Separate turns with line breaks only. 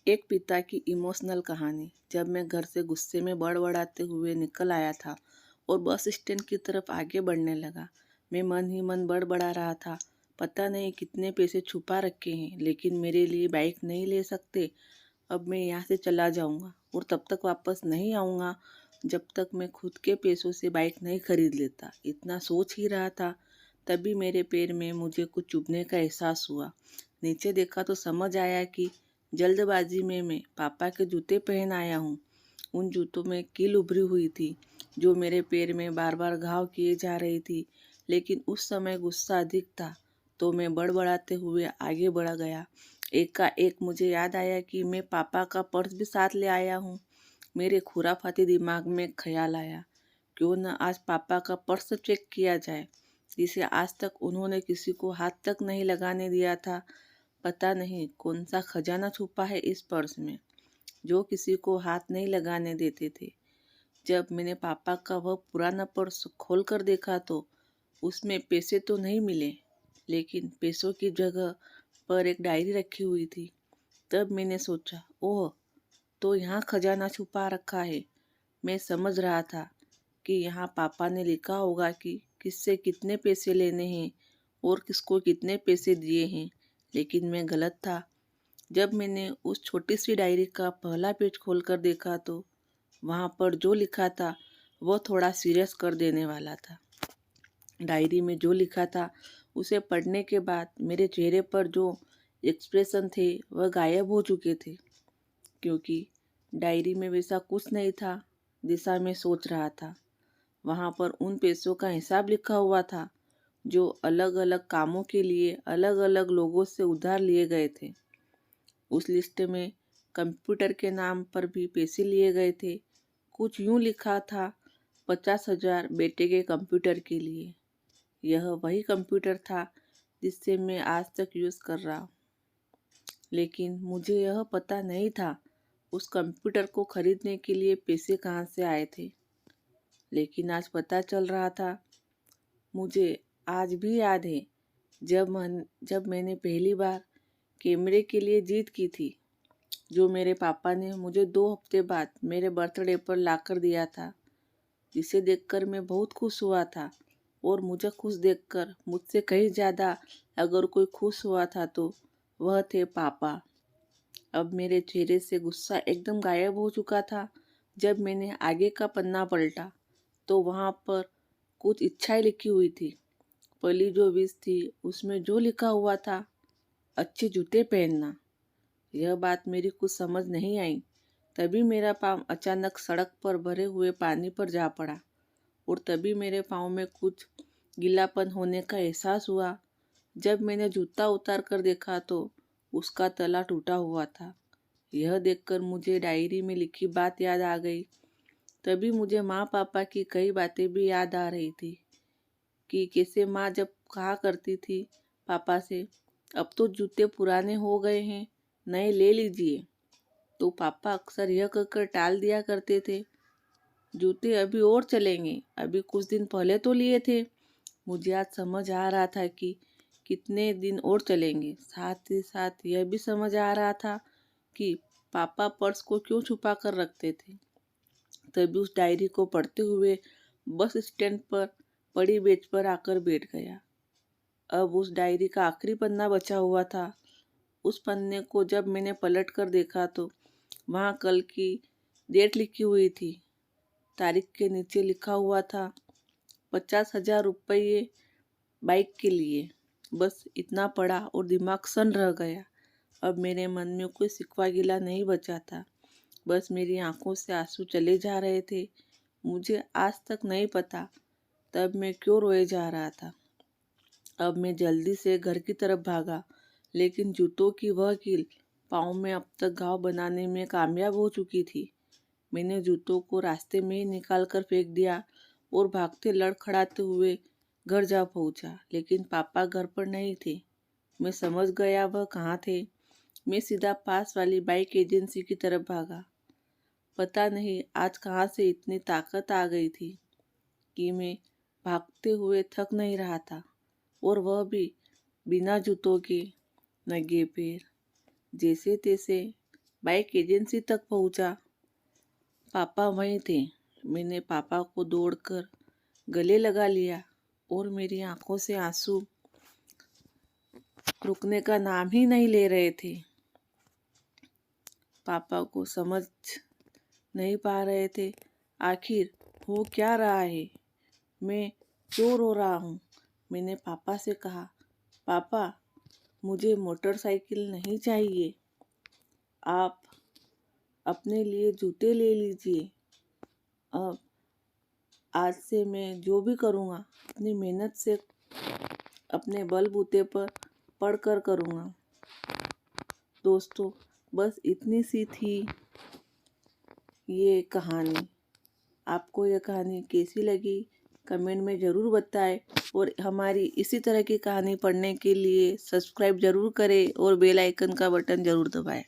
एक पिता की इमोशनल कहानी। जब मैं घर से गुस्से में बड़बड़ाते हुए निकल आया था और बस स्टैंड की तरफ आगे बढ़ने लगा, मैं मन ही मन बड़बड़ा रहा था। पता नहीं कितने पैसे छुपा रखे हैं, लेकिन मेरे लिए बाइक नहीं ले सकते। अब मैं यहाँ से चला जाऊँगा और तब तक वापस नहीं आऊँगा जब तक मैं खुद के पैसों से बाइक नहीं खरीद लेता। इतना सोच ही रहा था, तभी मेरे पैर में मुझे कुछ चुभने का एहसास हुआ। नीचे देखा तो समझ आया कि जल्दबाजी में मैं पापा के जूते पहन आया हूँ। उन जूतों में कील उभरी हुई थी, जो मेरे पैर में बार बार घाव किए जा रही थी। लेकिन उस समय गुस्सा अधिक था, तो मैं बड़बड़ाते हुए आगे बढ़ गया। एकाएक मुझे याद आया कि मैं पापा का पर्स भी साथ ले आया हूँ। मेरे खुराफाती दिमाग में एक ख्याल आया, क्यों न आज पापा का पर्स चेक किया जाए, जिसे आज तक उन्होंने किसी को हाथ तक नहीं लगाने दिया था। पता नहीं कौन सा खजाना छुपा है इस पर्स में, जो किसी को हाथ नहीं लगाने देते थे। जब मैंने पापा का वह पुराना पर्स खोल कर देखा तो उसमें पैसे तो नहीं मिले, लेकिन पैसों की जगह पर एक डायरी रखी हुई थी। तब मैंने सोचा, ओह, तो यहाँ खजाना छुपा रखा है। मैं समझ रहा था कि यहाँ पापा ने लिखा होगा कि किससे कितने पैसे लेने हैं और किसको कितने पैसे दिए हैं, लेकिन मैं गलत था। जब मैंने उस छोटी सी डायरी का पहला पेज खोलकर देखा तो वहाँ पर जो लिखा था वह थोड़ा सीरियस कर देने वाला था। डायरी में जो लिखा था उसे पढ़ने के बाद मेरे चेहरे पर जो एक्सप्रेशन थे वह गायब हो चुके थे, क्योंकि डायरी में वैसा कुछ नहीं था जैसा मैं सोच रहा था। वहाँ पर उन पैसों का हिसाब लिखा हुआ था, जो अलग अलग कामों के लिए अलग अलग लोगों से उधार लिए गए थे। उस लिस्ट में कंप्यूटर के नाम पर भी पैसे लिए गए थे। कुछ यूं लिखा था, 50,000 बेटे के कंप्यूटर के लिए। यह वही कंप्यूटर था जिससे मैं आज तक यूज़ कर रहा हूँ, लेकिन मुझे यह पता नहीं था उस कंप्यूटर को खरीदने के लिए पैसे कहाँ से आए थे। लेकिन आज पता चल रहा था। मुझे आज भी याद है जब मैंने पहली बार कैमरे के लिए जीत की थी, जो मेरे पापा ने मुझे 2 हफ्ते बाद मेरे बर्थडे पर लाकर दिया था, जिसे देखकर मैं बहुत खुश हुआ था। और मुझे खुश देखकर मुझसे कहीं ज़्यादा अगर कोई खुश हुआ था तो वह थे पापा। अब मेरे चेहरे से गुस्सा एकदम गायब हो चुका था। जब मैंने आगे का पन्ना पलटा तो वहाँ पर कुछ इच्छाएं लिखी हुई थी। पहली जो विश थी उसमें जो लिखा हुआ था, अच्छे जूते पहनना। यह बात मेरी कुछ समझ नहीं आई। तभी मेरा पाँव अचानक सड़क पर भरे हुए पानी पर जा पड़ा और तभी मेरे पाँव में कुछ गीलापन होने का एहसास हुआ। जब मैंने जूता उतार कर देखा तो उसका तला टूटा हुआ था। यह देखकर मुझे डायरी में लिखी बात याद आ गई। तभी मुझे माँ पापा की कई बातें भी याद आ रही थी, कि कैसे माँ जब कहा करती थी पापा से, अब तो जूते पुराने हो गए हैं, नए ले लीजिए, तो पापा अक्सर यह कहकर टाल दिया करते थे, जूते अभी और चलेंगे, अभी कुछ दिन पहले तो लिए थे। मुझे आज समझ आ रहा था कि कितने दिन और चलेंगे। साथ ही साथ यह भी समझ आ रहा था कि पापा पर्स को क्यों छुपा कर रखते थे। तभी उस डायरी को पढ़ते हुए बस स्टैंड पर पड़ी बेंच पर आकर बैठ गया। अब उस डायरी का आखिरी पन्ना बचा हुआ था। उस पन्ने को जब मैंने पलट कर देखा तो वहाँ कल की डेट लिखी हुई थी। तारीख के नीचे लिखा हुआ था, 50,000 रुपये बाइक के लिए। बस इतना पढ़ा और दिमाग सन रह गया। अब मेरे मन में कोई सिकवा गिला नहीं बचा था, बस मेरी आंखों से आंसू चले जा रहे थे। मुझे आज तक नहीं पता तब मैं क्यों रोए जा रहा था। अब मैं जल्दी से घर की तरफ भागा, लेकिन जूतों की वह कील पाँव में अब तक घाव बनाने में कामयाब हो चुकी थी। मैंने जूतों को रास्ते में ही निकाल कर फेंक दिया और भागते लड़खड़ाते हुए घर जा पहुंचा, लेकिन पापा घर पर नहीं थे। मैं समझ गया वह कहाँ थे। मैं सीधा पास वाली बाइक एजेंसी की तरफ भागा। पता नहीं आज कहाँ से इतनी ताकत आ गई थी कि मैं भागते हुए थक नहीं रहा था, और वह भी बिना जूतों के, नंगे पैर। जैसे तैसे बाइक एजेंसी तक पहुंचा। पापा वहीं थे। मैंने पापा को दौड़कर गले लगा लिया और मेरी आंखों से आंसू रुकने का नाम ही नहीं ले रहे थे। पापा को समझ नहीं पा रहे थे आखिर हो क्या रहा है, मैं क्यों रो रहा हूँ। मैंने पापा से कहा, पापा मुझे मोटरसाइकिल नहीं चाहिए, आप अपने लिए जूते ले लीजिए। अब आज से मैं जो भी करूँगा अपनी मेहनत से अपने बलबूते पर पढ़कर करूँगा। दोस्तों, बस इतनी सी थी ये कहानी। आपको ये कहानी कैसी लगी कमेंट में ज़रूर बताएं और हमारी इसी तरह की कहानी पढ़ने के लिए सब्सक्राइब ज़रूर करें और बेल आइकन का बटन ज़रूर दबाएं।